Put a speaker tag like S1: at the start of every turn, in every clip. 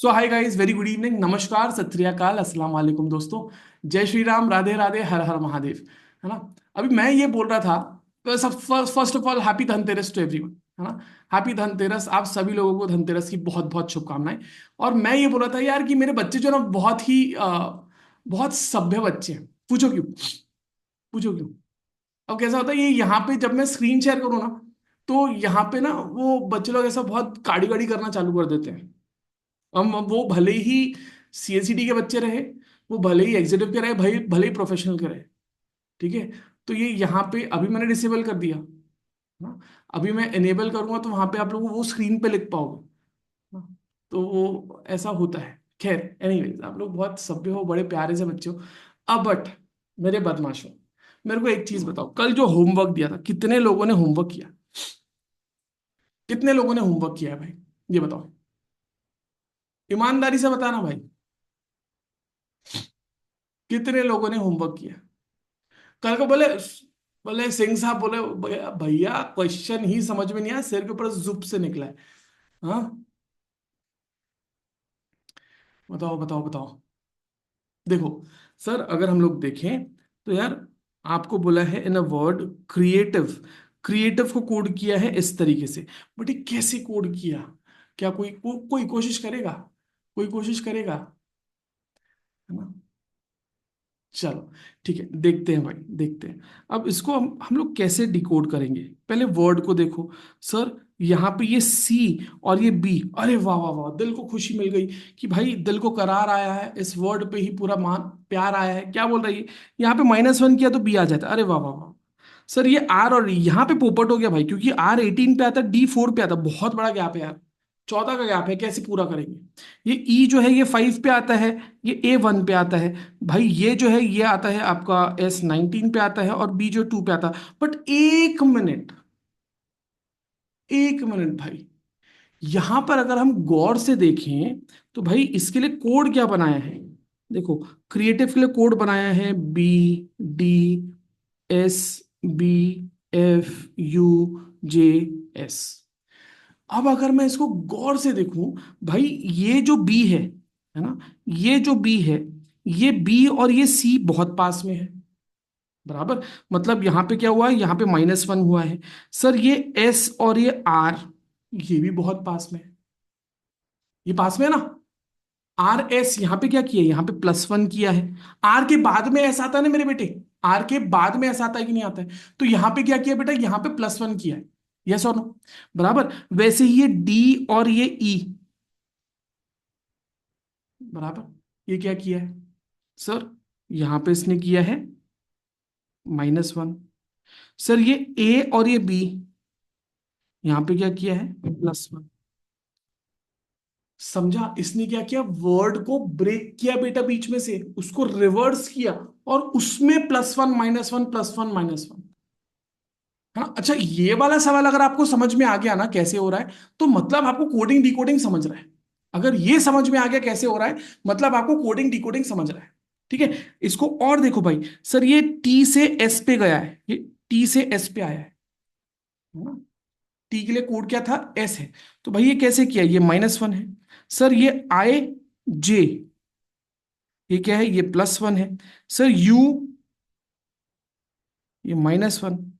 S1: सो hi guys, very good evening, नमस्कार, सत श्री अकाल, अस्सलाम वालेकुम दोस्तों। जय श्री राम, राधे राधे, हर हर महादेव। है ना। अभी मैं ये बोल रहा था, तो सब first of all happy Dhanteras to everyone. है ना। हैप्पी धनतेरस, आप सभी लोगों को धनतेरस की बहुत बहुत शुभकामनाएं। और मैं ये बोल रहा था यार कि मेरे बच्चे जो ना बहुत ही बहुत सभ्य बच्चे हैं। पूछो क्यों? पूछो क्यों? अब कैसा होता है, ये यहाँ पे जब मैं स्क्रीन शेयर करूँ ना, तो यहाँ पे ना वो बच्चे लोग ऐसा बहुत काड़ी काड़ी करना चालू कर देते हैं। हम वो भले ही सीएसईडी के बच्चे रहे, वो भले ही एग्जीक्यूटिव के रहे, भाई भले ही प्रोफेशनल के रहे। ठीक है। तो ये यहाँ पे अभी मैंने डिसेबल कर दिया ना। अभी मैं एनेबल करूंगा तो वहां पे आप लोग वो स्क्रीन पे लिख पाओगे ना। तो वो ऐसा होता है। खैर एनीवेज, आप लोग बहुत सभ्य हो, बड़े प्यारे से बच्चे हो। अब बट मेरे बदमाशों, मेरे को एक चीज बताओ, कल जो होमवर्क दिया था कितने लोगों ने होमवर्क किया? कितने लोगों ने होमवर्क किया है भाई? ये बताओ, ईमानदारी से बताना भाई। कितने लोगों ने होमवर्क किया? कल को बोले, बोले सिंह साहब बोले, भैया भैया, क्वेश्चन ही समझ में नहीं आया, सिर के ऊपर जुप से निकला है। हाँ, बताओ बताओ बताओ। देखो सर, अगर हम लोग देखें तो यार, आपको बोला है इन अ वर्ड क्रिएटिव। क्रिएटिव को कोड किया है इस तरीके से। बट ये कैसे कोड किया? क्या कोई कोशिश करेगा? कोई कोशिश करेगा? है ना। चलो ठीक है, देखते हैं भाई, देखते हैं। अब इसको हम लोग कैसे डिकोड करेंगे? पहले वर्ड को देखो सर। यहाँ पे ये सी और ये बी, अरे वाह वाह वाह, दिल को खुशी मिल गई कि भाई दिल को करार आया है, इस वर्ड पे ही पूरा मान प्यार आया है। क्या बोल रही है? यहाँ पे -1 किया तो बी आ जाता है। अरे वाह वाह वाह। सर ये आर और यहाँ पे पोपट हो गया भाई, क्योंकि R18 पे आता है, D4 पे आता है, बहुत बड़ा गैप है यार। 14 का गैप है, कैसे पूरा करेंगे? ये ई जो है ये 5 पे आता है, ये A1 पे आता है। भाई ये जो है ये आता है आपका S19 पे आता है, और बी जो 2 पे आता है। बट एक मिनट, एक मिनट भाई, यहां पर अगर हम गौर से देखें तो भाई इसके लिए कोड क्या बनाया है? देखो, क्रिएटिव के लिए कोड बनाया है BDSBFUJS। अब अगर मैं इसको गौर से देखूं, भाई ये जो बी है ना, ये जो बी है, ये बी और ये सी बहुत पास में है, बराबर। मतलब यहां पे क्या हुआ है, यहाँ पे -1 हुआ है। सर ये एस और ये आर, ये भी बहुत पास में है। ये पास में है ना। RS यहाँ पे क्या किया, यहाँ पे +1 किया है। आर के बाद में ऐसा आता है ना मेरे बेटे, आर के बाद में ऐसा आता है कि नहीं आता है? तो यहाँ पे क्या किया बेटा, यहाँ पे +1 किया है। यस और नो? बराबर। वैसे ही ये डी और ये ई, बराबर, ये क्या किया है सर? यहां पे इसने किया है -1। सर ये ए और ये बी, यहां पे क्या किया है, +1। समझा? इसने क्या किया, वर्ड को ब्रेक किया बेटा, बीच में से उसको रिवर्स किया, और उसमें +1 -1 +1 -1। हाँ अच्छा, ये वाला सवाल अगर आपको समझ में आ गया ना कैसे हो रहा है, तो मतलब आपको कोडिंग डिकोडिंग समझ रहा है। अगर ये समझ में आ गया कैसे हो रहा है, मतलब आपको कोडिंग डिकोडिंग समझ रहा है। ठीक है। इसको और देखो भाई, सर ये टी से एस पे गया है, ये टी से एस पे आया है ना। टी के लिए कोड क्या था, एस है। तो भाई ये कैसे किया, ये -1 है। सर ये आई जे, ये क्या है, ये +1 है। सर यू, ये -1,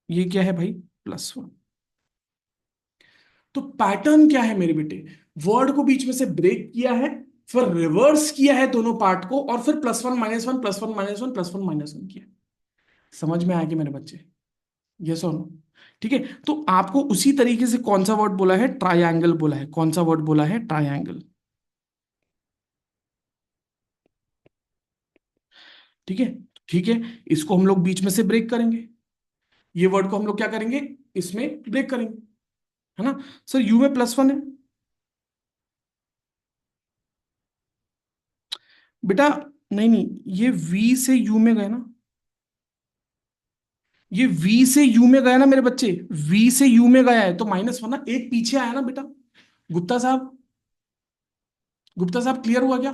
S1: ये क्या है भाई, +1। तो पैटर्न क्या है मेरे बेटे? वर्ड को बीच में से ब्रेक किया है, फिर रिवर्स किया है दोनों पार्ट को, और फिर +1 -1 +1 -1 +1 -1 किया। समझ में आया कि मेरे बच्चे? यस और नो? ठीक है। तो आपको उसी तरीके से कौन सा वर्ड बोला है, ट्रायंगल बोला है। कौन सा वर्ड बोला है, ट्रायंगल। ठीक है। ठीक है। इसको हम लोग बीच में से ब्रेक करेंगे, ये वर्ड को हम लोग क्या करेंगे, इसमें ब्रेक करेंगे। है ना। सर यू में +1 है बेटा। नहीं नहीं, ये वी से यू में गए ना, ये वी से यू में गया ना मेरे बच्चे, वी से यू में गया है तो -1 ना, एक पीछे आया ना बेटा। गुप्ता साहब, गुप्ता साहब क्लियर हुआ क्या?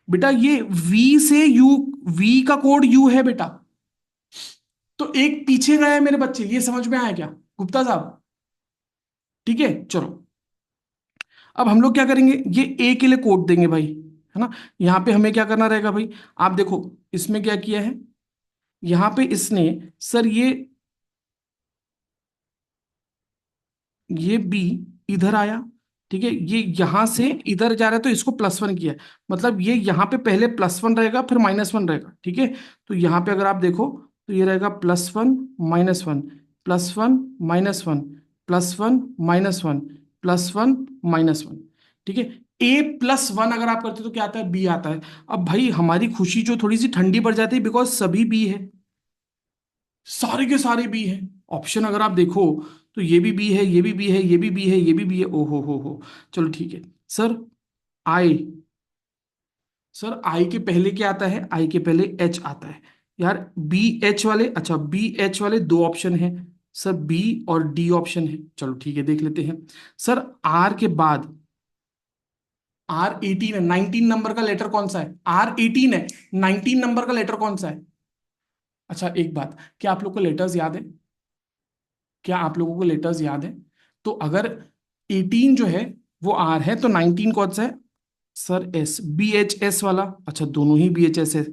S1: बेटा ये वी से यू, वी का कोड यू है बेटा, तो एक पीछे गया है मेरे बच्चे, ये समझ में आया क्या गुप्ता साहब? ठीक है चलो। अब हम लोग क्या करेंगे, ये ए के लिए कोड देंगे भाई, है ना। यहाँ पे हमें क्या करना रहेगा भाई, आप देखो इसमें क्या किया है, यहाँ पे इसने, सर ये बी इधर आया, ठीक है, ये यहां से इधर जा रहा है तो इसको +1 किया है। मतलब ये यहाँ पे पहले +1 रहेगा फिर -1 रहेगा, ठीक है। तो यहाँ पे अगर आप देखो तो ये रहेगा +1 -1, +1 -1, +1 -1, +1 -1, ठीक है। A+1 अगर आप करते हो तो क्या आता है, बी आता है। अब भाई हमारी खुशी जो थोड़ी सी ठंडी पड़ जाती है, बिकॉज सभी बी है, सारे के सारे बी है। ऑप्शन अगर आप देखो तो ये भी बी है, ये भी बी है, ये भी बी है, ये भी बी है, ओ हो। चलो ठीक है सर। आई, सर आई के पहले क्या आता है, आई के पहले एच आता है। यार बी एच वाले, अच्छा बी एच वाले दो ऑप्शन है सर, बी और डी ऑप्शन है। चलो ठीक है देख लेते हैं। सर आर के बाद, R18 है, 19 नंबर का लेटर कौन सा है, R18 है, 19 नंबर का लेटर कौन सा है। अच्छा एक बात, क्या आप लोग को लेटर्स याद है, क्या आप लोगों को लेटर्स याद है। तो अगर 18 जो है वो आर है तो 19 कौन सा है, सर एस, BHS वाला। अच्छा दोनों ही BHS है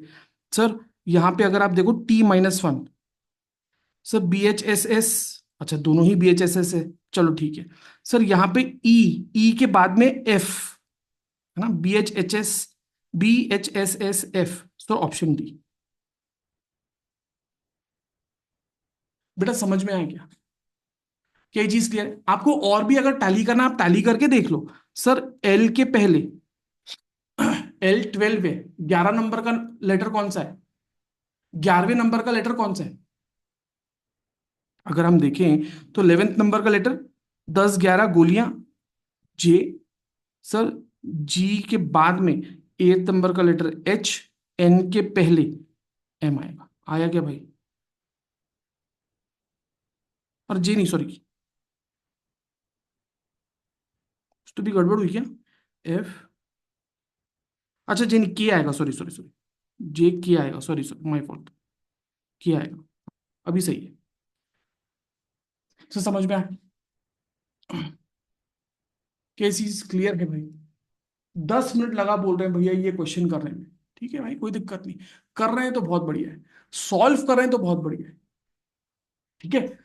S1: सर। यहाँ पे अगर आप देखो T-1, सर BHSS, अच्छा दोनों ही BHSS है। चलो ठीक है सर। यहाँ पे ई के बाद में एफ, है ना, BHSSF, तो ऑप्शन डी। बेटा समझ में आया क्या, क्या ये चीज क्लियर है आपको। और भी अगर टैली करना आप टैली करके देख लो। सर एल के पहले, L12 है, 11 नंबर का लेटर कौन सा है, 11वें नंबर का लेटर कौन सा है। अगर हम देखें तो 11th नंबर का लेटर, 10 11 गोलियां, जे। सर जी के बाद में 8th नंबर का लेटर एच, एन के पहले एम आएगा। आया क्या भाई, और जे नहीं सॉरी, तो भी गड़बड़ हुई क्या, एफ, अच्छा जे नहीं, के आएगा, सॉरी सॉरी सॉरी, जे के आएगा, सॉरी सॉरी माय फॉल्ट, के आएगा। अभी सही है, तो समझ में आया, क्या चीज क्लियर है भाई। 10 मिनट लगा बोल रहे हैं भैया ये क्वेश्चन करने में, ठीक है भाई कोई दिक्कत नहीं, कर रहे हैं तो बहुत बढ़िया है, सॉल्व कर रहे हैं तो बहुत बढ़िया है, ठीक है।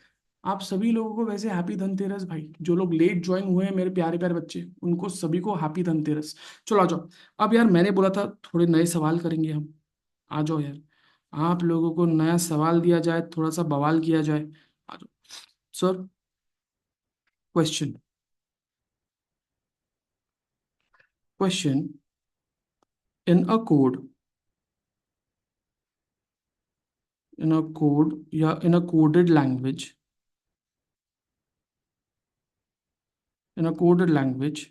S1: आप सभी लोगों को वैसे हैप्पी धनतेरस भाई, जो लोग लेट ज्वाइन हुए हैं मेरे प्यारे प्यारे बच्चे, उनको सभी को हैप्पी धनतेरस। चलो आ जाओ। अब यार मैंने बोला था थोड़े नए सवाल करेंगे हम, आ जाओ यार। आप लोगों को नया सवाल दिया जाए, थोड़ा सा बवाल किया जाए, आ जाओ। Sir question, question, in a code, in a code या in a coded language, in a coded language,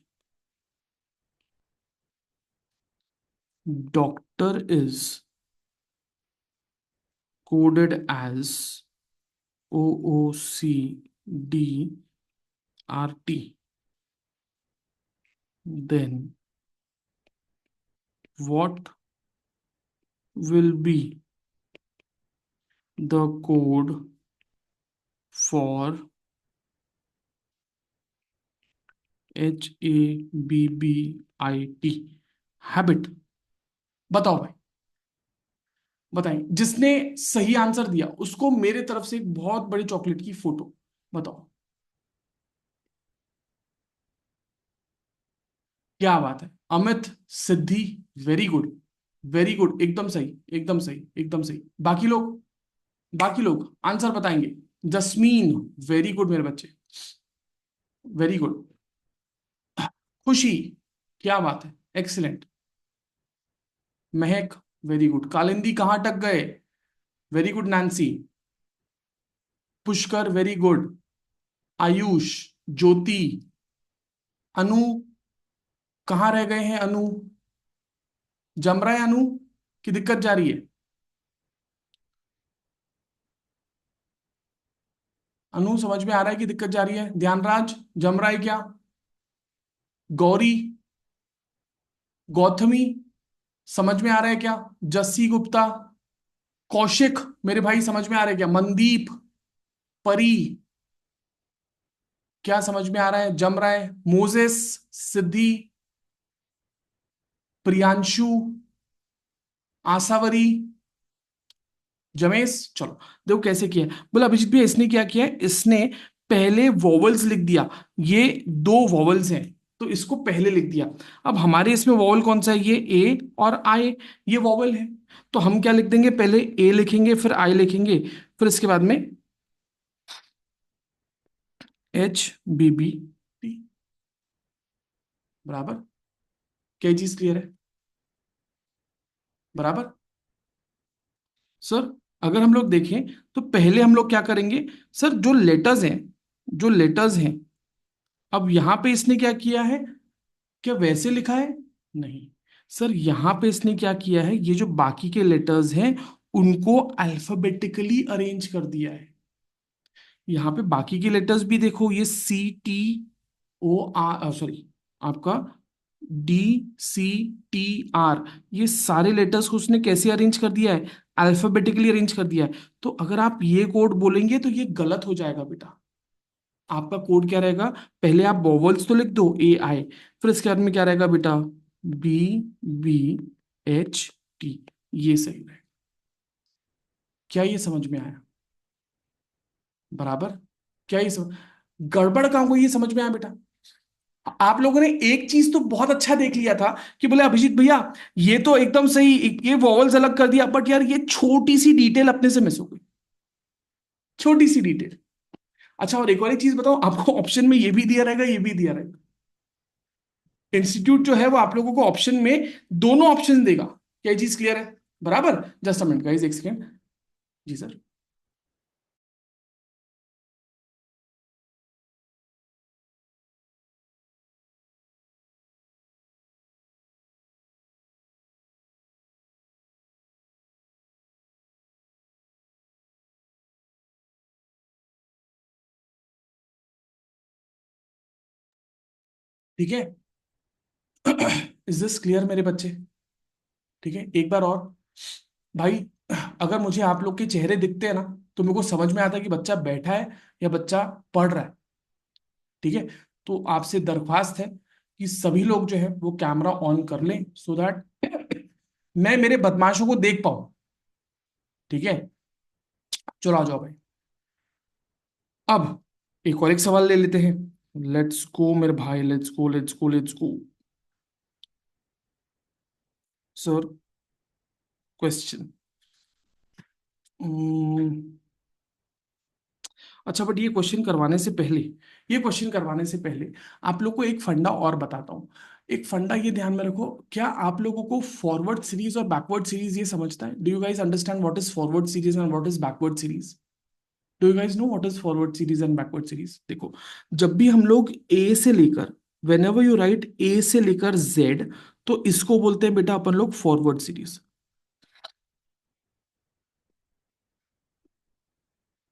S1: doctor is coded as OOCDRT, then what will be the code for HABBIT, habit. बताओ भाई, बताएं, जिसने सही answer दिया उसको मेरे तरफ से एक बहुत बड़ी चॉकलेट की फोटो। बताओ, क्या बात है, अमित, सिद्धि, वेरी गुड, वेरी गुड, एकदम सही, एकदम सही, एकदम सही। बाकी लोग, बाकी लोग आंसर बताएंगे। जस्मीन, वेरी गुड मेरे बच्चे, वेरी गुड। खुशी, क्या बात है, एक्सीलेंट। महक, वेरी गुड। कालिंदी कहाँ अटक गए, very good Nancy. Pushkar, very good. Ayush, Jyoti, Anu, कहाँ रह गए हैं अनु, जम रहा है अनु की दिक्कत जा रही है, अनु समझ में आ रहा है कि दिक्कत जा रही है, ध्यानराज जम रहा है क्या, गौरी, गौतमी, समझ में आ रहा है क्या, जस्सी गुप्ता, कौशिक, मेरे भाई समझ में आ रहा है क्या, मनदीप, परी, क्या समझ में आ रहा है, जम रहा है? मोजेस, सिद्धि, प्रियांशु, आसावरी, जमेश। चलो देखो कैसे किया है। बोला अभिजीत भैया इसने क्या किया है, इसने पहले वॉवल्स लिख दिया। ये दो वॉवल्स हैं तो इसको पहले लिख दिया। अब हमारे इसमें वॉवल कौन सा है, ये ए और आई, ये वॉवल है। तो हम क्या लिख देंगे, पहले ए लिखेंगे फिर आई लिखेंगे, फिर इसके बाद में एच बी बी टी। बराबर। क्या चीज क्लियर है? बराबर। सर अगर हम लोग देखें तो पहले हम लोग क्या करेंगे, सर जो लेटर्स हैं, जो लेटर्स हैं, अब यहां पे इसने क्या किया है, क्या वैसे लिखा है? नहीं सर, यहां पे इसने क्या किया है, ये जो बाकी के लेटर्स हैं उनको अल्फाबेटिकली अरेंज कर दिया है। यहाँ पे बाकी के लेटर्स भी देखो, ये C T O R, sorry आपका डी सी टी आर, ये सारे लेटर्स को उसने कैसे अरेंज कर दिया है, अल्फाबेटिकली अरेंज कर दिया है। तो अगर आप ये कोड बोलेंगे तो ये गलत हो जाएगा बेटा। आपका कोड क्या रहेगा, पहले आप वॉवल्स तो लिख दो ए आई, फिर इसके बाद में क्या रहेगा बेटा, बी बी एच टी, ये सही रहेगा। क्या ये समझ में आया? बराबर। क्या ये समझ, गड़बड़ कहाँ को, ये समझ में आया बेटा? आप लोगों ने एक चीज तो बहुत अच्छा देख लिया था कि बोले अभिजीत भैया ये तो एकदम सही, ये वॉवल्स अलग कर दिया, बट यार ये छोटी सी डिटेल अपने से मिस हो गई, छोटी सी डिटेल। अच्छा और एक और एक चीज बताओ, आपको ऑप्शन में ये भी दिया रहेगा, ये भी दिया रहेगा। इंस्टीट्यूट जो है वो आप लोगों को ऑप्शन में दोनों ऑप्शन देगा। क्या ये चीज क्लियर है? बराबर। जस्ट अ मिनट गाइस, एक सेकेंड। जी सर। ठीक है। इज दिस क्लियर मेरे बच्चे? ठीक है, एक बार और। भाई अगर मुझे आप लोग के चेहरे दिखते हैं ना तो मेरे को समझ में आता है कि बच्चा बैठा है या बच्चा पढ़ रहा है। ठीक है। तो आपसे दरख्वास्त है कि सभी लोग जो है वो कैमरा ऑन कर लें सो दैट मैं मेरे बदमाशों को देख पाऊं। ठीक है। चलो आ जाओ भाई। अब एक और एक सवाल ले लेते हैं। लेट्स गो मेरे भाई, let's go let's go let's go. Sir question, अच्छा बट ये क्वेश्चन करवाने से पहले आप लोग को एक फंडा और बताता हूँ। एक फंडा ये ध्यान में रखो, क्या आप लोगों को फॉरवर्ड सीरीज और बैकवर्ड सीरीज ये समझता है? Do you guys understand what is forward series and what is backward series? Do you guys know what is forward series and backward series? देखो, जब भी हम लोग ए से लेकर, वेन एवर यू राइट ए से लेकर जेड, तो इसको बोलते हैं बेटा अपन लोग फॉरवर्ड सीरीज,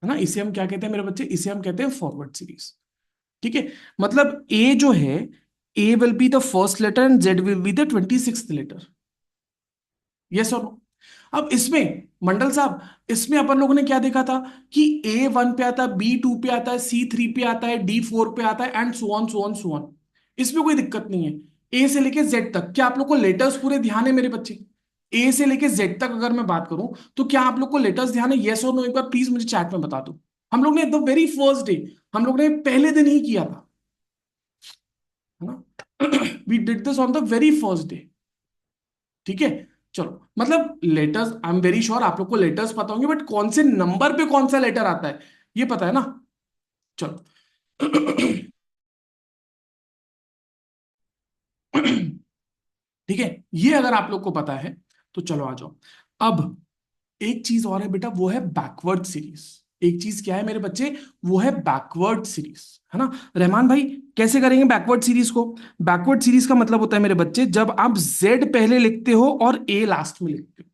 S1: है ना? इसे हम क्या कहते हैं मेरे बच्चे, इसे हम कहते हैं फॉरवर्ड सीरीज। ठीक है। मतलब ए जो है, A will be the first letter and Z will be the 26th letter. Yes और नो? अब इसमें मंडल साहब, इसमें अपन लोगों ने क्या देखा था कि ए वन पे आता है, बी टू पे आता है, सी थ्री पे आता है, डी फोर पे आता है, and so on so on so on. इसमें कोई दिक्कत नहीं है। ए से लेके जेड तक, क्या आप लोग को लेटर्स पूरे ध्यान है मेरे बच्चे? ए से लेके जेड तक अगर मैं बात करूं तो क्या आप लोग को लेटर्स ध्यान है? यस और नो एक बार प्लीज मुझे चैट में बता दो। हम लोग ने द वेरी फर्स्ट डे, हम लोग ने पहले दिन ही किया था, है ना? We did this on the very first day. ठीक है। चलो मतलब letters, I am very sure आप लोग को लेटर्स पता होंगे, बट कौन से नंबर पे कौन सा लेटर आता है ये पता है ना? चलो। ठीक है, ये अगर आप लोग को पता है तो चलो आ जाओ। अब एक चीज और है बेटा, वो है बैकवर्ड सीरीज। एक चीज क्या है मेरे बच्चे, वो है बैकवर्ड सीरीज, है ना? रहमान भाई कैसे करेंगे बैकवर्ड सीरीज को? बैकवर्ड सीरीज का मतलब होता है मेरे बच्चे, जब आप जेड पहले लिखते हो और ए लास्ट में लिखते हो।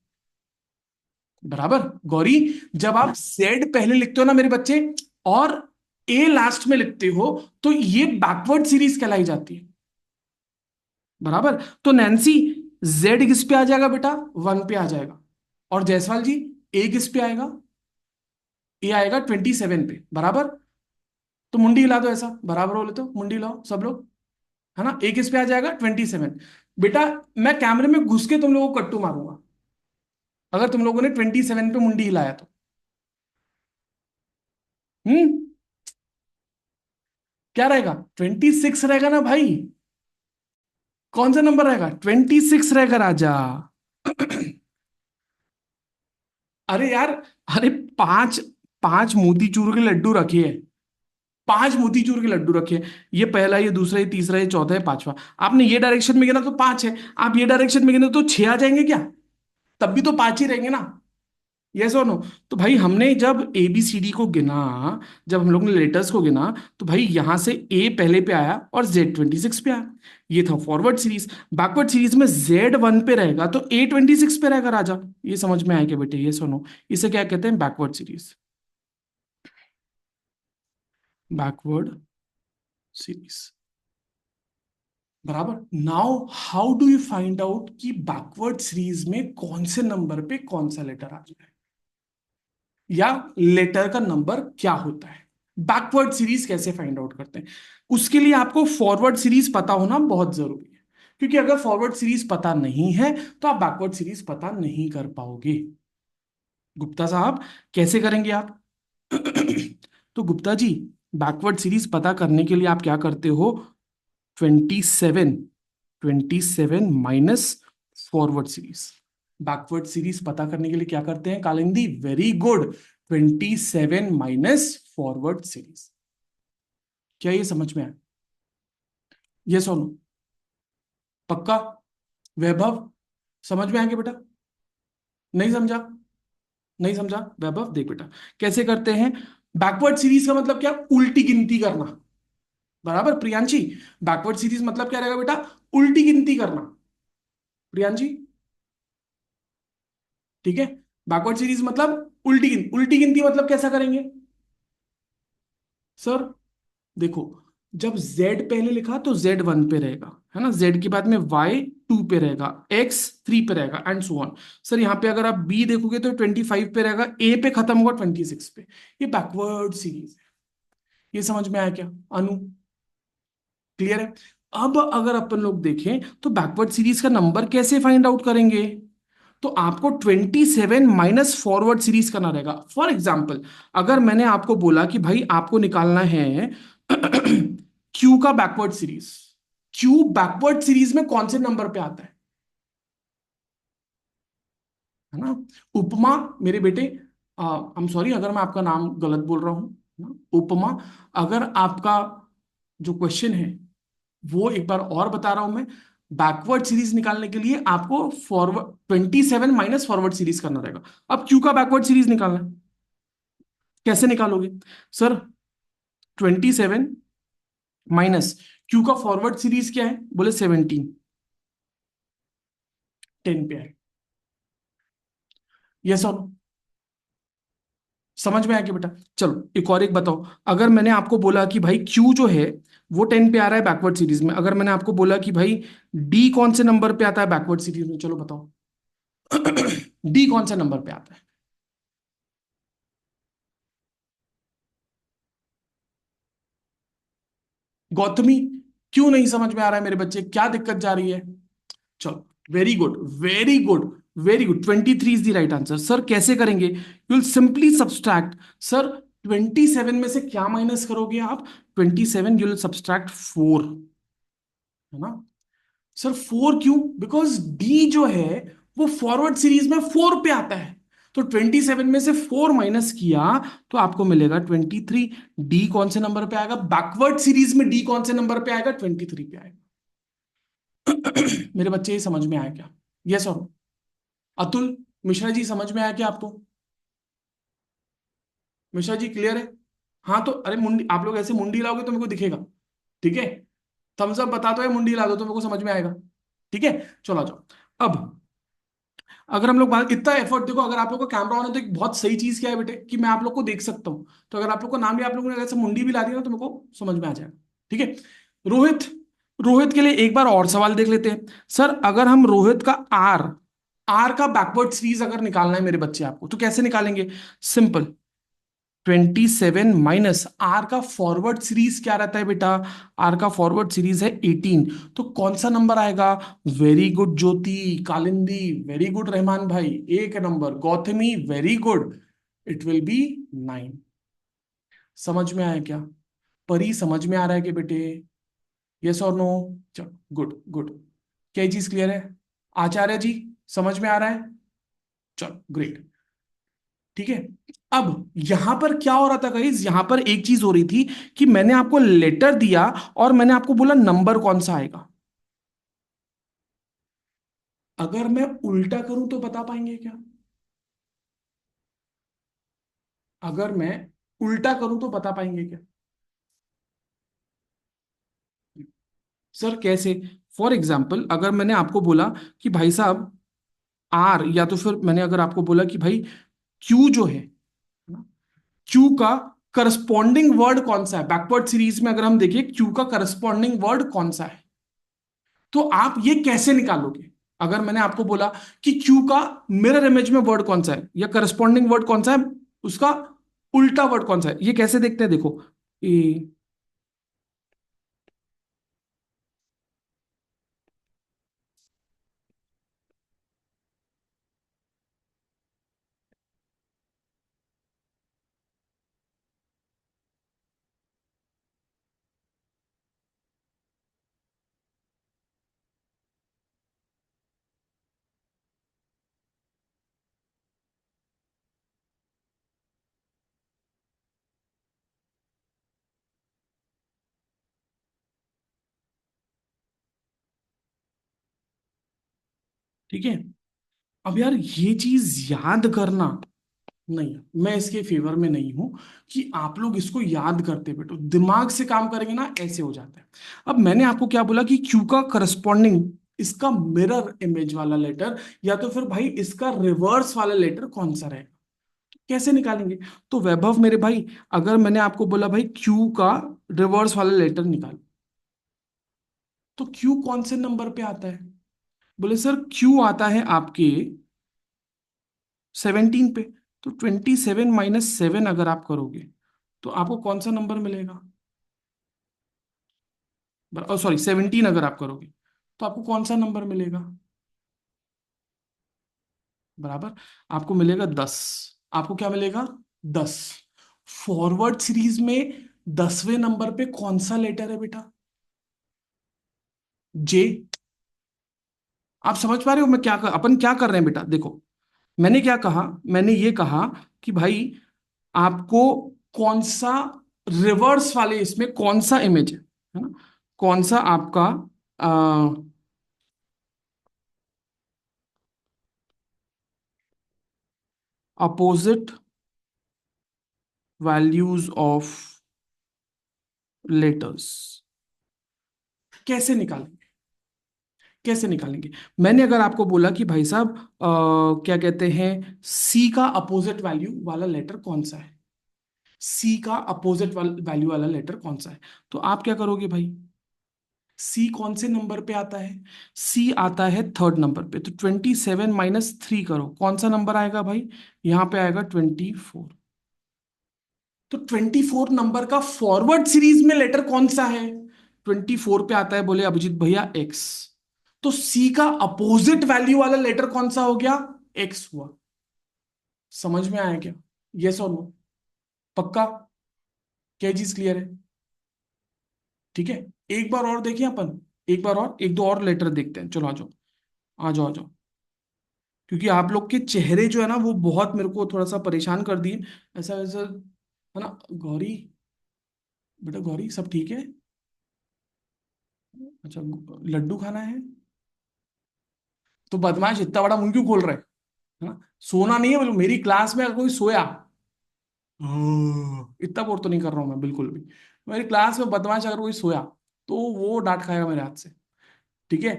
S1: बराबर गौरी, जब आप जेड पहले लिखते हो ना मेरे बच्चे, और ए लास्ट में लिखते हो, तो ये बैकवर्ड सीरीज कहलाई जाती है। बराबर। तो नैन्सी, जेड किस पे आ जाएगा बेटा, वन पे आ जाएगा। और जायसवाल जी, ए किस पे आएगा? ए आएगा 27 पे। बराबर। तो मुंडी हिला दो, ऐसा बराबर हो ले तो मुंडी हिलाओ सब लोग, है ना। एक इस पे आ जाएगा 27। बेटा मैं कैमरे में घुस के तुम लोगों को कट्टू मारूंगा अगर तुम लोगों ने 27 पे मुंडी हिलाया तो। हम्म। क्या रहेगा? 26 रहेगा ना भाई। कौन सा नंबर रहेगा? 26 रहेगा राजा। अरे यार, अरे पांच, पांच मोतीचूर के लड्डू रखिए, पांच मोतीचूर के लड्डू रखे। ये पहला, ये दूसरा, ये तीसरा, ये चौथा, ये पांचवा। आपने ये डायरेक्शन में गिना तो पांच है, आप ये डायरेक्शन में गिने तो छह आ जाएंगे क्या? तब भी तो पांच ही रहेंगे ना। यस और नो? तो भाई हमने जब ए बी सी डी को गिना, जब हम लोग ने लेटर्स को गिना, तो भाई यहां से ए पहले पे आया और जेड 26 पे आया। ये था फॉरवर्ड सीरीज। बैकवर्ड सीरीज में जेड 1 पे रहेगा तो ए 26 पे रहेगा राजा। ये समझ में आएगा बेटे? ये सुनो, इसे क्या कहते हैं? Backward series. Backward series. बराबर। Now how do you find out कि बैकवर्ड सीरीज में कौन से नंबर पे कौन सा लेटर आ जाए, या लेटर का नंबर क्या होता है? बैकवर्ड सीरीज कैसे फाइंड आउट करते हैं? उसके लिए आपको फॉरवर्ड सीरीज पता होना बहुत जरूरी है, क्योंकि अगर फॉरवर्ड सीरीज पता नहीं है तो आप बैकवर्ड सीरीज पता नहीं कर पाओगे। गुप्ता साहब, कैसे करेंगे आप? तो गुप्ता जी, बैकवर्ड सीरीज पता करने के लिए आप क्या करते हो? 27, 27 minus forward series. Backward series पता करने के लिए क्या करते हैं Kalindi? Very good, 27 minus forward series. क्या ये समझ में आया? ये सुनो, पक्का? वैभव, समझ में आएंगे बेटा? नहीं समझा? नहीं समझा वैभव? देख बेटा, कैसे करते हैं। बैकवर्ड सीरीज का मतलब क्या? उल्टी गिनती करना। बराबर प्रियांशी? बैकवर्ड सीरीज मतलब क्या रहेगा बेटा? उल्टी गिनती करना। प्रियांशी, ठीक है। बैकवर्ड सीरीज मतलब उल्टी गिनती मतलब कैसा करेंगे सर? देखो, जब z पहले लिखा तो z 1 पे रहेगा, है ना। z के बाद में y 2 पे रहेगा, x 3 पे रहेगा, एंड सो ऑन। सर यहाँ पे अगर आप b देखोगे तो 25 पे रहेगा, a पे खत्म होगा 26 पे। ये बैकवर्ड सीरीज है। ये समझ में आया क्या अनु? क्लियर है? अब अगर अपन लोग देखें तो बैकवर्ड सीरीज का नंबर कैसे फाइंड आउट करेंगे? तो आपको 27 माइनस फॉरवर्ड सीरीज करना रहेगा। फॉर एग्जाम्पल, अगर मैंने आपको बोला कि भाई आपको निकालना है क्यू का backward series, Q backward series में कौन से नंबर पे आता है ना। उपमा, मेरे बेटे, आई एम सॉरी अगर मैं आपका नाम गलत बोल रहा हूं ना, उपमा। अगर आपका जो क्वेश्चन है वो एक बार और बता रहा हूं मैं, बैकवर्ड सीरीज निकालने के लिए आपको फॉरवर्ड 27 माइनस फॉरवर्ड सीरीज करना रहेगा। अब क्यू का बैकवर्ड सीरीज निकालना है, कैसे निकालोगे सर? 27 माइनस क्यू का फॉरवर्ड सीरीज क्या है? बोले 17, 10 पे है। यस और no? समझ में आया कि बेटा? चलो एक और एक बताओ। अगर मैंने आपको बोला कि भाई क्यू जो है वो 10 पे आ रहा है बैकवर्ड सीरीज में, अगर मैंने आपको बोला कि भाई डी कौन से नंबर पे आता है बैकवर्ड सीरीज में, चलो बताओ। डी कौन से नंबर पे आता है? गौतमी, क्यों नहीं समझ में आ रहा है मेरे बच्चे? क्या दिक्कत जा रही है? चलो, very good, very good, very good, 23 is the right answer. Sir कैसे करेंगे? You will simply subtract. Sir 27 में से क्या माइनस करोगे आप? 27 यू विल सब्सट्रैक्ट 4, है ना। सर 4 क्यों? बिकॉज डी जो है वो फॉरवर्ड सीरीज में 4 पे आता है, तो 27 में से 4 माइनस किया तो आपको मिलेगा 23। डी कौन से नंबर पे आएगा बैकवर्ड सीरीज में? डी कौन से नंबर पे आएगा? 23 पे आएगा। मेरे बच्चे ये समझ में आया क्या? यस और? अतुल मिश्रा जी, समझ में आया क्या आपको? मिश्रा जी क्लियर है? हाँ तो अरे मुंडी, आप लोग ऐसे मुंडी लाओगे तो मेरे को दिखेगा, ठीक है। थम्स अप बता दो या मुंडी ला दो तो मेरे को समझ में आएगा, ठीक है। चलो आ जाओ। अब अगर हम लोग बात, इतना एफर्ट देखो, अगर आप लोग को कैमरा ऑन है तो एक बहुत सही चीज क्या है बेटे कि मैं आप लोग को देख सकता हूँ। तो अगर आप लोग को नाम भी, आप लोगों ने अगर से मुंडी भी ला दिया ना तो मेरे को समझ में आ जाएगा, ठीक है। रोहित, रोहित के लिए एक बार और सवाल देख लेते हैं। सर अगर हम रोहित का आर, आर का बैकवर्ड सीरीज अगर निकालना है मेरे बच्चे आपको, तो कैसे निकालेंगे? सिंपल, 27 माइनस आर का फॉरवर्ड सीरीज क्या रहता है बेटा? आर का फॉरवर्ड सीरीज है 18। तो कौन सा नंबर आएगा? वेरी गुड ज्योति, कालिंदी, वेरी गुड रहमान भाई, एक number, Gautami very good, it will be 9। समझ में आया क्या? परी समझ में आ रहा है कि बेटे? यस और नो? चलो गुड गुड। क्या ये चीज क्लियर है? आचार्य जी समझ में आ रहा है? चलो ग्रेट। ठीक है। अब यहां पर क्या हो रहा था गाइस? यहां पर एक चीज हो रही थी कि मैंने आपको लेटर दिया और मैंने आपको बोला नंबर कौन सा आएगा। अगर मैं उल्टा करूं तो बता पाएंगे क्या? अगर मैं उल्टा करूं तो बता पाएंगे क्या? सर कैसे? फॉर एग्जाम्पल अगर मैंने आपको बोला कि भाई साहब आर, या तो फिर मैंने अगर आपको बोला कि भाई क्यू जो है ना, क्यू का करस्पॉन्डिंग वर्ड कौन सा है? बैकवर्ड सीरीज में अगर हम देखें क्यू का करस्पॉन्डिंग वर्ड कौन सा है, तो आप ये कैसे निकालोगे? अगर मैंने आपको बोला कि क्यू का मिरर इमेज में वर्ड कौन सा है या करस्पॉन्डिंग वर्ड कौन सा है, उसका उल्टा वर्ड कौन सा है, ये कैसे देखते हैं? देखो ए, ठीक है। अब यार ये चीज याद करना, नहीं, मैं इसके फेवर में नहीं हूं कि आप लोग इसको याद करते बेटो, दिमाग से काम करेंगे ना ऐसे हो जाता है। अब मैंने आपको क्या बोला कि क्यू का करस्पॉन्डिंग इसका मिरर इमेज वाला लेटर या तो फिर भाई इसका रिवर्स वाला लेटर कौन सा रहेगा, कैसे निकालेंगे? तो वैभव मेरे भाई, अगर मैंने आपको बोला भाई क्यू का रिवर्स वाला लेटर निकाल, तो क्यू कौन से नंबर पे आता है? बोले सर क्यू आता है आपके 17 पे। तो 27 - 7 अगर आप करोगे तो आपको कौन सा नंबर मिलेगा? सॉरी 17 अगर आप करोगे तो आपको कौन सा नंबर मिलेगा? बराबर, आपको मिलेगा 10। आपको क्या मिलेगा? 10। फॉरवर्ड सीरीज में 10वें नंबर पे कौन सा लेटर है बेटा? जे। आप समझ पा रहे हो मैं अपन क्या कर रहे हैं बेटा? देखो मैंने क्या कहा, मैंने ये कहा कि भाई आपको कौन सा रिवर्स वाले इसमें कौन सा इमेज है ना, कौन सा आपका अपोजिट वैल्यूज ऑफ लेटर्स, कैसे निकालेंगे? कैसे निकालेंगे? मैंने अगर आपको बोला कि भाई साहब क्या कहते हैं, सी का अपोजिट वैल्यू वाला लेटर कौन सा है, सी का अपोजिट वैल्यू वाला लेटर कौन सा है, तो आप क्या करोगे भाई? सी कौन से नंबर पे आता है? सी आता है थर्ड नंबर पे। तो 27 - 3 करो, कौन सा नंबर आएगा भाई? यहां पे आएगा 24। तो 24 नंबर का फॉरवर्ड सीरीज में लेटर कौन सा है? 24 पे आता है, बोले अभिजीत भैया एक्स। तो सी का अपोजिट वैल्यू वाला लेटर कौन सा हो गया? एक्स हुआ। समझ में आया क्या? यस और नो? पक्का? क्या चीज क्लियर है? ठीक है। एक बार और देखिए अपन, एक बार और एक दो और लेटर देखते हैं, चलो आ जाओ, आ जाओ आ जाओ। क्योंकि आप लोग के चेहरे जो है ना वो बहुत मेरे को थोड़ा सा परेशान कर दिए, ऐसा वैसा है ना। गौरी, बेटा गौरी सब ठीक है? अच्छा, लड्डू खाना है? तो बदमाश इतना बड़ा मुंह क्यों खोल रहा है ना? सोना नहीं है, बोलो मेरी क्लास में अगर कोई सोया, इतना बोर तो नहीं कर रहा हूं मैं बिल्कुल भी, मेरी क्लास में बदमाश अगर कोई सोया तो वो डांट खाएगा मेरे हाथ से। ठीक है।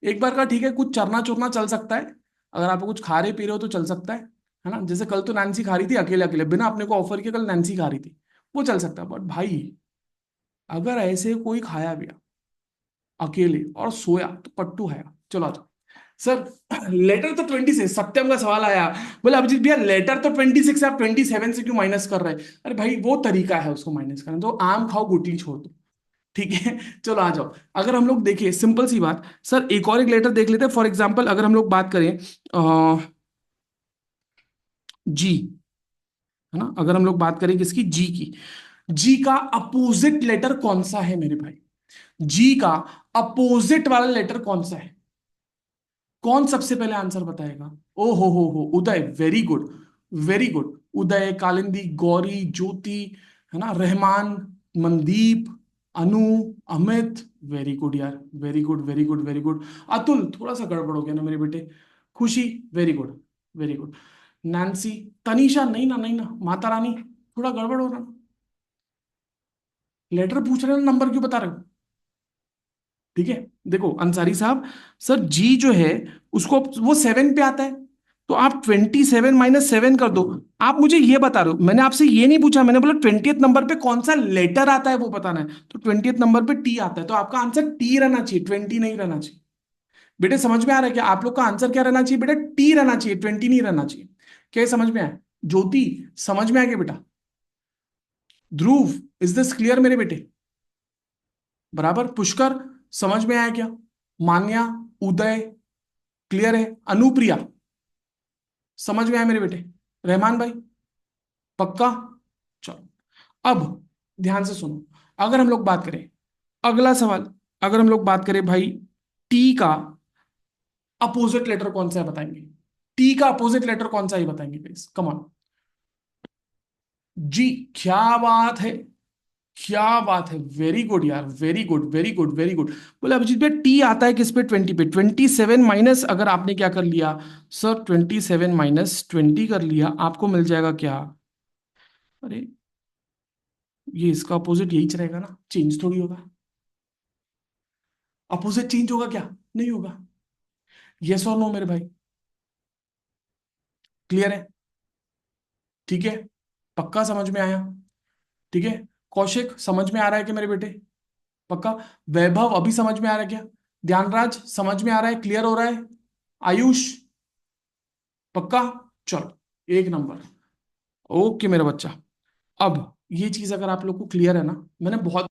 S1: एक बार का ठीक है, कुछ चरना चुरना चल सकता है, अगर आप कुछ खा रहे पी रहे हो तो चल सकता है ना। जैसे कल तो नैन्सी खा रही थी अकेले अकेले, बिना अपने को ऑफर किए कल नैन्सी खा रही थी, वो चल सकता है। बट भाई अगर ऐसे कोई खाया पिया अकेले और सोया तो पट्टू है। चलो आ जाओ। सर लेटर तो 26, सत्यम का सवाल आया, बोले अभिजीत भैया लेटर तो 26 है, आप 27 से क्यों माइनस कर रहे हैं? अरे भाई वो तरीका है उसको माइनस करने, तो आम खाओ गोटी छोड़ दो। ठीक है चलो आ जाओ। अगर हम लोग देखें सिंपल सी बात सर, एक और एक लेटर देख लेते हैं। फॉर एग्जाम्पल अगर हम लोग बात करें जी, है ना, अगर हम लोग बात करें किसकी, जी की, जी का अपोजिट लेटर कौन सा है मेरे भाई? जी का अपोजिट वाला लेटर कौन सा है? कौन सबसे पहले आंसर बताएगा? ओ हो, उदय, वेरी गुड, वेरी गुड। उदय, कालिंदी, गौरी, ज्योति, है ना, रहमान, मनदीप, अनु, अमित, वेरी गुड यार, very good, very good, very good. Atul, थोड़ा सा गड़बड़ हो गया ना मेरे बेटे। खुशी, very good, very good. Nancy, Tanisha, नहीं ना, नहीं ना, माता रानी, थोड़ा गड़बड़ हो रहा ना। लेटर पूछ रहे हो, नंबर क्यों बता रहे हो? ठीक है, देखो अंसारी साहब, सर जी जो है उसको वो 7 पे आता है, तो आप 27 - 7 कर दो। आप मुझे ये बता रहे हो, मैंने आपसे ये नहीं पूछा, मैंने बोला 20th नंबर पे कौन सा लेटर आता है वो बताना है, तो 20th नंबर पे टी आता है, तो आपका आंसर टी रहना चाहिए, 20 नहीं रहना चाहिए। बेटे समझ में आ रहा है क्या? आप लोग का आंसर क्या रहना चाहिए बेटा? टी रहना चाहिए, 20 नहीं रहना चाहिए। क्या ये समझ में आया? ज्योति, समझ में आ गया बेटा? ध्रुव, इज दिस क्लियर मेरे बेटे? बराबर। पुष्कर, समझ में आया क्या? मान्या, उदय, क्लियर है? अनुप्रिया, समझ में आया मेरे बेटे? रहमान भाई, पक्का? चलो, अब ध्यान से सुनो। अगर हम लोग बात करें, अगला सवाल, अगर हम लोग बात करें भाई, टी का अपोजिट लेटर कौन सा है बताएंगे? टी का अपोजिट लेटर कौन सा है बताएंगे प्लीज, कम ऑन। जी, क्या बात है, क्या बात है, वेरी गुड यार, very good, very good, very good. बोले अभिजीत भाई टी आता है किस पे? 20 पे। 27 माइनस, अगर आपने क्या कर लिया सर, 27 - 20 कर लिया, आपको मिल जाएगा क्या? अरे, ये इसका अपोजिट यही रहेगा ना, चेंज थोड़ी होगा। अपोजिट चेंज होगा क्या? नहीं होगा। यस और नो मेरे भाई? क्लियर है? ठीक है, पक्का समझ में आया? ठीक है, कौशिक समझ में आ रहा है क्या मेरे बेटे? पक्का। वैभव, अभी समझ में आ रहा है क्या? ध्यानराज, समझ में आ रहा है, क्लियर हो रहा है? आयुष, पक्का? चलो, एक नंबर। ओके मेरा बच्चा। अब ये चीज अगर आप लोग को क्लियर है ना, मैंने बहुत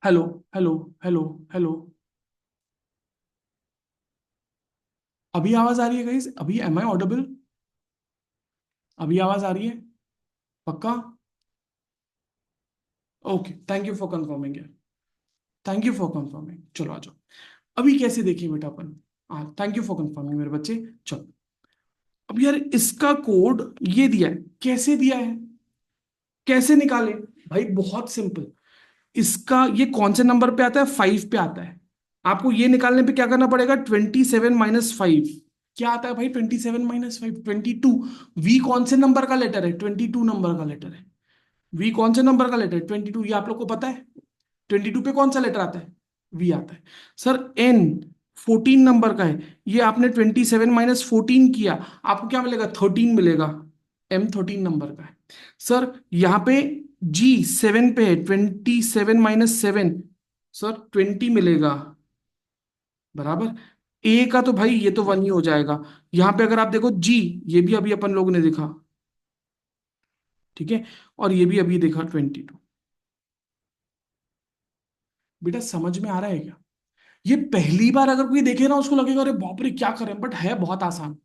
S1: हेलो, हेलो, हेलो, हेलो। अभी आवाज आ रही है गाइस? अभी एम आई ऑडिबल? अभी आवाज आ रही है? पक्का? Okay, thank you for confirming. Thank you for confirming. चलो आ जाओ। अभी कैसे देखें बेटा अपन? हाँ, थैंक यू फॉर कंफर्मिंग मेरे बच्चे। चलो। अब यार इसका कोड ये दिया है, कैसे दिया है, कैसे निकाले? भाई बहुत सिंपल। इसका ये कौन से नंबर पे आता है? 5 पे आता है। आपको ये निकालने पे क्या करना पड़ेगा? 27 - 5। क्या आता है भाई? 27 - 5, 22। वी कौन से नंबर का लेटर है? 22 नंबर का लेटर है। वी कौन से नंबर का लेटर है? 22। ये आप लोग को पता है? 22 पे कौन सा लेटर आता है? वी आता है। सर एन 14 नंबर का है। ये आपने 27 - 14 किया, आपको क्या मिलेगा? 13 मिलेगा। एम 13 नंबर का है। सर यहाँ पे जी 7 पे है, 27 - 7। सर 20 मिलेगा। बराबर। ए का तो भाई ये तो 1 ही हो जाएगा। यहाँ पे अगर आप देखो जी, ये भी अभी अपन लोगों ने देखा। ठीक है। और ये भी अभी देखा 22। बेटा समझ में आ रहा है क्या? ये पहली बार अगर कोई देखे ना, उसको लगेगा अरे बाप रे क्या करें, बट है बहुत आसान।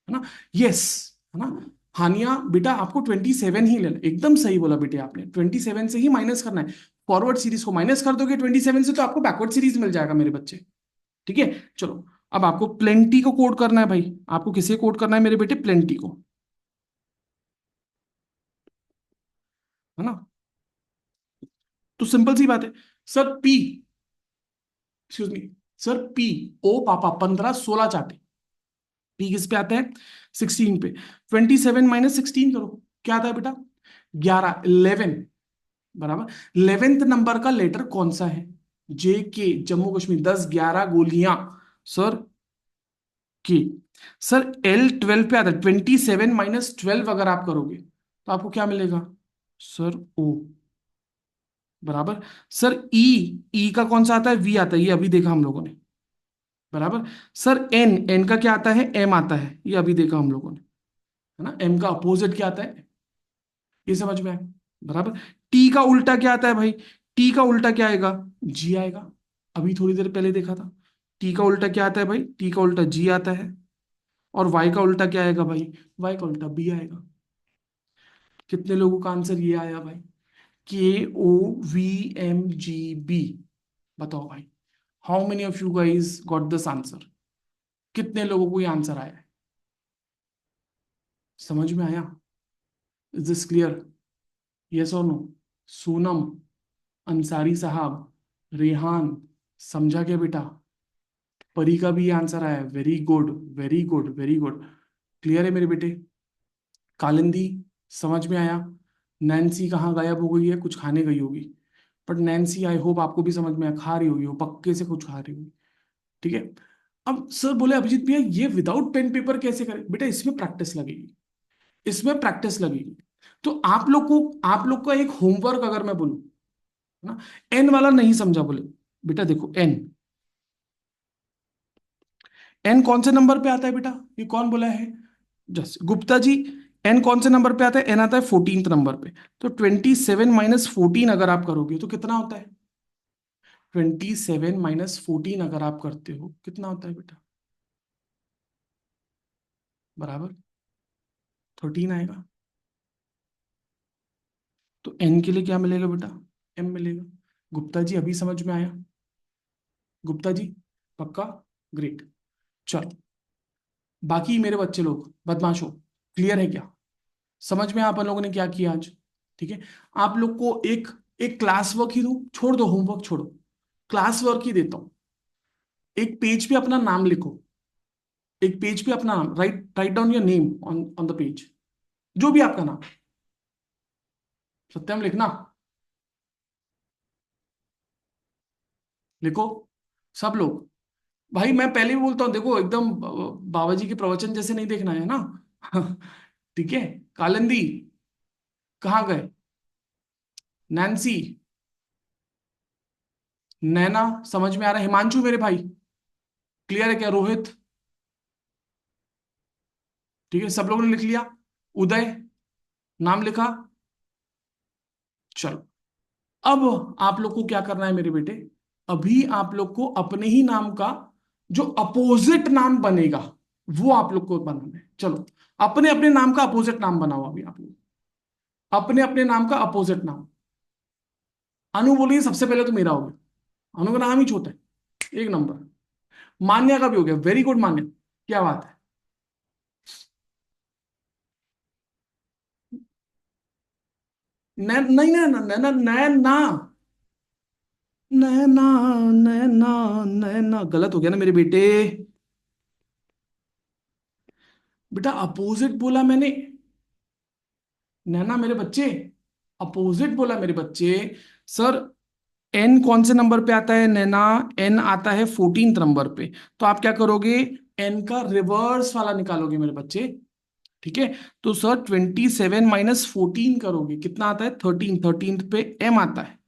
S1: है ना? यस। है ना? हानिया बेटा आपको 27 ही लेना, एकदम सही बोला बेटे आपने, 27 से ही माइनस करना है। फॉरवर्ड सीरीज को माइनस कर दोगे 27 से, तो आपको बैकवर्ड सीरीज मिल जाएगा मेरे बच्चे। ठीक है। चलो। अब आपको प्लेंटी को कोड करना है भाई। आपको किसे कोड करना है मेरे बेटे? प्लेंटी को। है ना? तो सिंपल सी बात है। Sir P, excuse me, sir P, ओ पापा 15 16 चाटे। पी किस पे आता है? 16 पे। 27 - 16 करो। क्या आता है बेटा? 11, 11। बराबर। 11th नंबर का लेटर कौन सा है? जे के, जम्मू कश्मीर, 10 11 गोलियां। सर के। सर एल 12 पे आता है। 27 - 12 अगर आप करोगे तो आपको क्या मिलेगा? सर ओ। बराबर। सर ई, ई का कौन सा आता है? वी आता है, ये अभी देखा हम लोगों ने। बराबर। सर एन, एन का क्या आता है? एम आता है, ये अभी देखा हम लोगों ने। है ना? एम का अपोजिट क्या आता है? ये समझ में आया? बराबर। टी का उल्टा क्या आता है भाई? टी का उल्टा क्या आएगा? जी आएगा। अभी थोड़ी देर पहले देखा था। टी का उल्टा क्या आता है भाई? टी का उल्टा जी आता है। और वाई का उल्टा क्या आएगा भाई? वाई का उल्टा बी आएगा। कितने लोगों का आंसर ये आया भाई? KOVMGB। बताओ भाई, how many of you guys got this answer? कितने लोगों को ये आंसर आया है? समझ में आया? Is this clear? यस और नो? सोनम, अंसारी साहब, रेहान, समझा क्या बेटा? परी का भी ये आंसर आया है। Very good, very good, very good. Clear है मेरे बेटे? कालिंदी, समझ में आया? नैन्सी कहाँ गायब हो गई है? कुछ खाने गई होगी। बट नैन्सी आई होप आपको भी समझ में आया, खा रही होगी वो, पक्के से कुछ खा रही होगी। ठीक है। अब सर बोले अभिजीत भैया ये विदाउट पेन पेपर कैसे करें? बेटा इसमें प्रैक्टिस लगेगी, इसमें प्रैक्टिस लगेगी। तो आप लोग का एक होमवर्क अगर मैं बोलूं, है ना? एन वाला नहीं समझा बोले? बेटा देखो एन, एन कौन से नंबर पे आता है बेटा? ये कौन बोला है? जस्ट गुप्ता जी। एन कौन से नंबर पे आता है? एन आता है 14th नंबर पे। तो 27 - 14 अगर आप करोगे तो कितना होता है? 27 - 14 अगर आप करते हो कितना होता है बेटा? बराबर 13 आएगा। तो एन के लिए क्या मिलेगा बेटा? एम मिलेगा। गुप्ता जी अभी समझ में आया? गुप्ता जी पक्का? ग्रेट। चलो, बाकी मेरे बच्चे लोग बदमाशों, क्लियर है क्या? समझ में आप लोगों ने क्या किया आज? ठीक है। आप लोग को एक एक क्लास वर्क ही दूं? छोड़ दो होमवर्क, छोड़ो, क्लास वर्क ही देता हूं। एक पेज पे अपना नाम लिखो। एक पेज पे अपना नाम, right write down your name on on the page. जो भी आपका नाम। सत्यम लिखना। लिखो सब लोग। भाई मैं पहले भी बोलता हूँ, देखो एकदम बाबा जी के प्रवचन जैसे नहीं देखना है ना। ठीक है। कालिंदी कहाँ गए? नैन्सी, नैना, समझ में आ रहा है? हिमांशु मेरे भाई, क्लियर है क्या? रोहित, ठीक है, सब लोगों ने लिख लिया? उदय, नाम लिखा? चलो। अब आप लोग को क्या करना है मेरे बेटे, अभी आप लोग को अपने ही नाम का जो अपोजिट नाम बनेगा वो आप लोग को बनाना है। चलो, अपने अपने नाम का अपोजिट नाम बनाओ अभी आप लोग, अपने अपने नाम का अपोजिट नाम। अनु बोलिए सबसे पहले, तो मेरा हो गया, अनु का नाम ही छोटा है, एक नंबर। मान्या का भी हो गया, वेरी गुड मान्या, क्या बात है। नहीं नैना, नैना नैना, नैना, नैना, नैना गलत हो गया ना मेरे बेटे। बेटा अपोजिट बोला मैंने, नैना मेरे बच्चे, अपोजिट बोला मेरे बच्चे। सर एन कौन से नंबर पे आता है नैना, एन आता है 14th नंबर पे। तो आप क्या करोगे, एन का रिवर्स वाला निकालोगे मेरे बच्चे, ठीक है। तो सर 27 - 14 करोगे, कितना आता है 13, 13th पे एम आता है,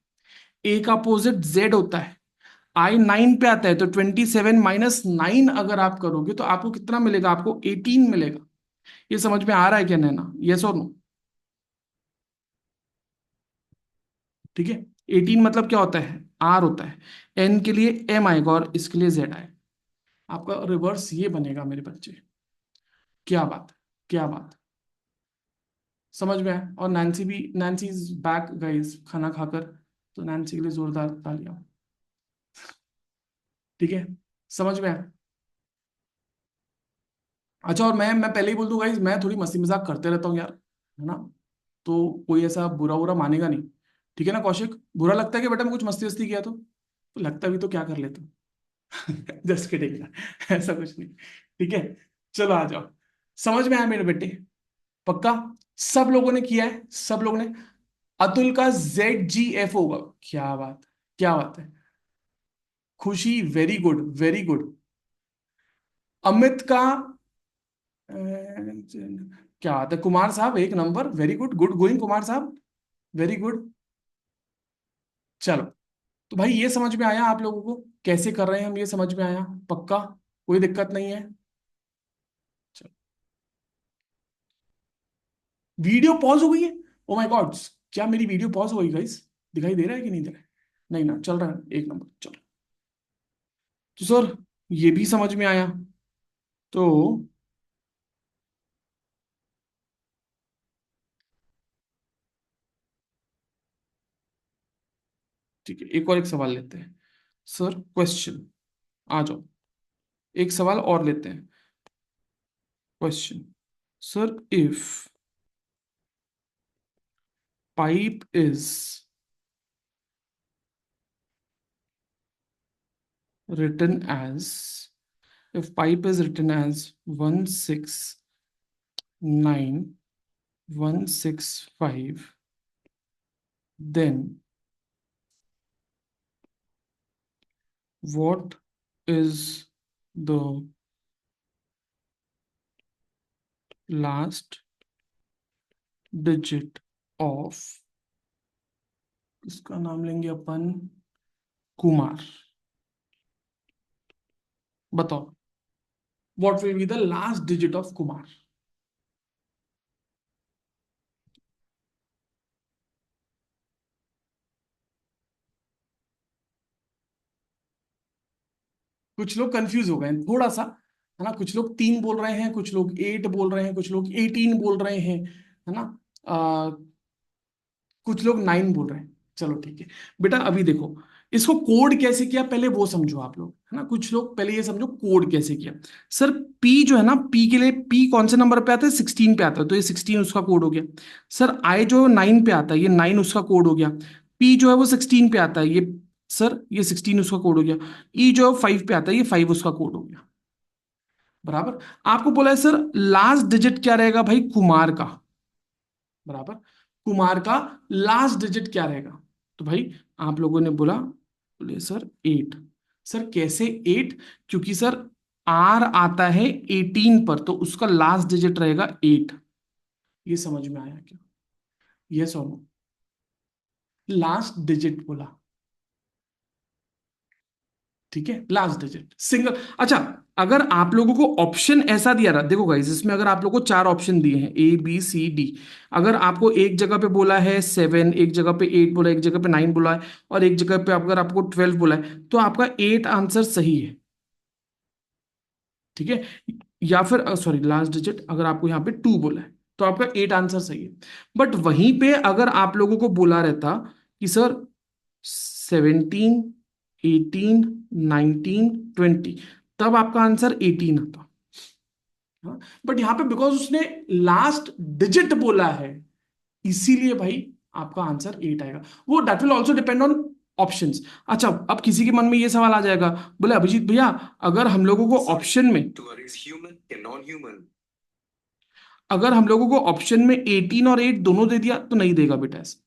S1: ए का अपोजिट जेड होता है, आई 9 पे आता है, तो 27 - 9 अगर आप करोगे तो आपको कितना मिलेगा, आपको 18 मिलेगा। ये समझ में आ रहा है क्या नैना, यस और नो? ठीक है, 18 मतलब क्या होता है, आर होता है, एन के लिए एम आएगा और इसके लिए जेड आएगा। आपका रिवर्स ये बनेगा मेरे बच्चे। क्या बात, क्या बात, समझ में आया? और नैन्सी भी, नैन्सी इज बैक गाइस खाना खाकर, तो नैन्सी के लिए जोरदार तालियां। ठीक है, समझ में आया? अच्छा, और मैं पहले ही बोल दूं गाइस, मैं थोड़ी मस्ती मजाक करते रहता हूँ यार, है ना? तो कोई ऐसा बुरा बुरा मानेगा नहीं, ठीक है ना कौशिक? बुरा लगता है कि बेटा मैं कुछ मस्ती वस्ती किया तो लगता भी तो क्या कर लेते हो। जस्ट किडिंग, ऐसा कुछ नहीं, ठीक है। चलो आ जाओ, समझ में आया मेरे बेटे? पक्का सब लोगों ने किया है, सब लोगों ने? अतुल का ZGF होगा, क्या बात, क्या बात है। खुशी very good, very good. Amit का क्या बात है, कुमार साहब एक number, very good, good going Kumar साहब, वेरी गुड। चलो, तो भाई ये समझ में आया आप लोगों को कैसे कर रहे हैं हम, ये समझ में आया? पक्का कोई दिक्कत नहीं है? चलो, वीडियो पॉज हो गई है? ओ माय गॉड, क्या मेरी वीडियो पॉज हो गई गाइस? दिखाई दे रहा है कि नहीं दे रहा है? नहीं ना, चल रहा है, एक नंबर, चलो। तो सर ये भी समझ में आया, तो ठीक है, एक और एक सवाल लेते हैं। सर क्वेश्चन, आ जाओ, एक सवाल और लेते हैं। Question, sir if pipe is written as, if pipe is written as 169,165, then what is the last digit of, इसका नाम लेंगे अपन कुमार? बताओ, what will be the last digit of Kumar? कुछ लोग कंफ्यूज हो गए हैं थोड़ा सा, है ना? कुछ लोग 3 बोल रहे हैं, कुछ लोग 8 बोल रहे हैं, कुछ लोग 18 बोल रहे हैं, है ना? कुछ लोग 9 बोल रहे हैं। चलो ठीक है बेटा, अभी देखो इसको कोड कैसे किया पहले वो समझो आप लोग, है ना? कुछ लोग पहले ये समझो कोड कैसे किया। सर पी जो है ना, पी के लिए, पी कौन से नंबर पे आता है, 16 पे आता है, तो ये 16 उसका कोड हो गया। सर आई जो 9 पे आता है, ये 9 उसका कोड हो गया। पी जो है वो 16 पे आता है, ये, सर ये 16 उसका कोड हो गया। ई जो है 5 पे आता है, ये 5 उसका कोड हो गया। बराबर। आपको बोला है सर लास्ट डिजिट क्या रहेगा भाई कुमार का, बराबर, कुमार का लास्ट डिजिट क्या रहेगा? तो भाई आप लोगों ने बोला, बोले सर 8। सर कैसे 8? क्योंकि सर आर आता है 18 पर, तो उसका लास्ट डिजिट रहेगा 8। ये समझ में आया क्या? यस और नो? लास्ट डिजिट बोला, ठीक है, लास्ट डिजिट सिंगल। अच्छा, अगर आप लोगों को ऑप्शन ऐसा दिया रहा, देखो गाइस, इसमें अगर आप लोगों को चार ऑप्शन दिए हैं A B C D, अगर आपको एक जगह पे बोला है 7, एक जगह पे 8 बोला है, एक जगह पे 9 बोला है, और एक जगह पे अगर आपको 12 बोला है, तो आपका 8 आंसर सही है। ठीक है, या फिर सॉरी, लास्ट डिजिट अगर आपको यहाँ पे 2 बोला है तो आपका 8 आंसर सही है। बट वहीं पे अगर आप लोगों को बोला रहता कि सर 17, 18, 19, 20, तब आपका आंसर 18 आता। हाँ, बट यहाँ पे बिकॉज उसने लास्ट डिजिट बोला है, इसीलिए भाई आपका आंसर 8 आएगा। वो that will also depend on options. अच्छा, अब किसी के मन में ये सवाल आ जाएगा, बोले अभिजीत भैया, अगर हम लोगों को ऑप्शन में अगर हम लोगों को ऑप्शन में 18 और 8 दोनों दे दिया तो नहीं देगा बेटा, ऐसा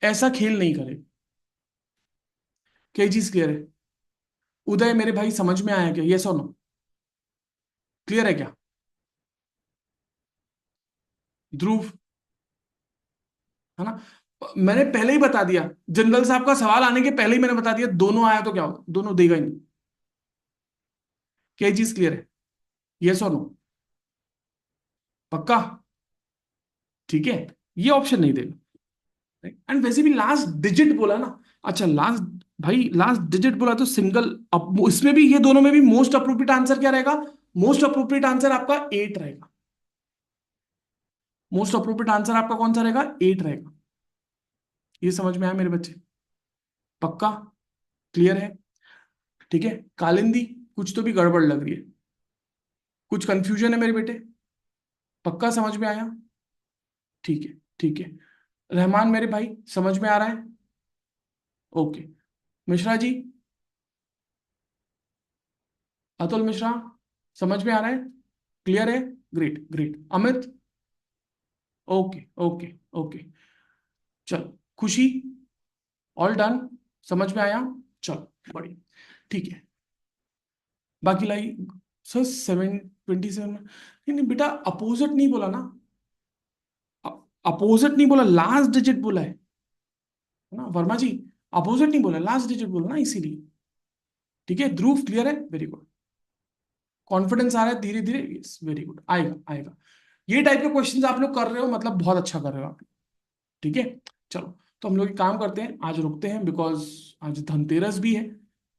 S1: ऐसा खेल नहीं करे। क्या चीज क्लियर है? उदय मेरे भाई, समझ में आया क्या? यस और नो? क्लियर है क्या? ध्रुव, है ना? मैंने पहले ही बता दिया, जनरल साहब का सवाल आने के पहले ही मैंने बता दिया, दोनों आया तो क्या होगा, दोनों देगा ही नहीं। क्या चीज क्लियर है? यस और नो? पक्का? ठीक है, ये ऑप्शन नहीं देगा। एंड वैसे भी लास्ट डिजिट बोला ना। अच्छा, लास्ट, भाई लास्ट डिजिट बोला तो सिंगल, अब इसमें भी ये दोनों में भी मोस्ट अप्रोप्रिएट आंसर क्या रहेगा? मोस्ट अप्रोप्रिएट आंसर आपका 8 रहेगा। मोस्ट अप्रोप्रिएट आंसर आपका कौन सा रहेगा? 8 रहेगा। ये समझ में आया मेरे बच्चे? पक्का? क्लियर है? ठीक है, कालिंदी, कुछ तो भी गड़बड़ लग रही है, कुछ कंफ्यूजन है मेरे बेटे? पक्का समझ में आया? ठीक है, ठीक है। रहमान मेरे भाई, समझ में आ रहा है? ओके। मिश्रा जी, अतुल मिश्रा, समझ में आ रहा है? क्लियर है? Great, great. Amit, okay, okay, okay. चलो, खुशी, ऑल डन, समझ में आया? चलो, बढ़िया, ठीक है। बाकी लाई, सर 727 में नहीं, नहीं बेटा, अपोजिट नहीं बोला ना, अपोजिट नहीं बोला, लास्ट डिजिट बोला है ना वर्मा जी? अपोजिट नहीं बोला, लास्ट डिजिट बोला ना, इसीलिए। ठीक है, ध्रुव क्लियर है? Very good. कॉन्फिडेंस आ रहा है धीरे धीरे, यस वेरी गुड, आएगा आएगा। ये टाइप के क्वेश्चंस आप लोग कर रहे हो, मतलब बहुत अच्छा कर रहे हो आप। ठीक है, चलो, तो हम लोग एक काम करते हैं, आज रुकते हैं बिकॉज आज धनतेरस भी है।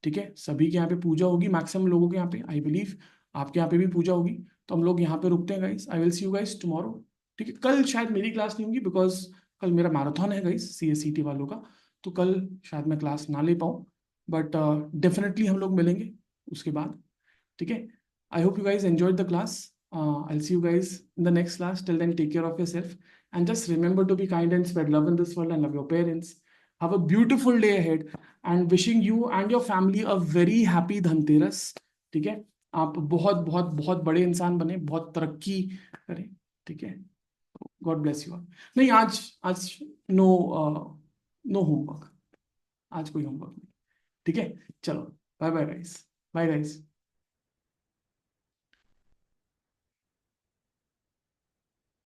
S1: ठीक है, सभी के यहाँ पे पूजा होगी, मैक्सिमम लोगों के यहाँ पे, आई बिलीव आपके यहाँ पे भी पूजा होगी। तो हम लोग यहाँ पे रुकते हैं guys, I will see you guys tomorrow. ठीक है, कल शायद मेरी क्लास नहीं होगी बिकॉज कल मेरा मैराथन है गाइस, CSCT वालों का। तो कल शायद मैं क्लास ना ले पाऊँ, बट डेफिनेटली हम लोग मिलेंगे उसके बाद। ठीक है, I hope you guys enjoyed the class. I'll see you guys in the next class. Till then, take care of yourself. And just remember to be kind and spread love in this world and love your parents. Have a beautiful day ahead. And wishing you and your family a very happy Dhanteras. ठीक है, आप बहुत बहुत बहुत बड़े इंसान बने, बहुत तरक्की करें। ठीक है, गॉड ब्लेस यू। नहीं, आज आज नो, नो होमवर्क, आज कोई होमवर्क नहीं। ठीक है, चलो, bye bye guys, bye guys.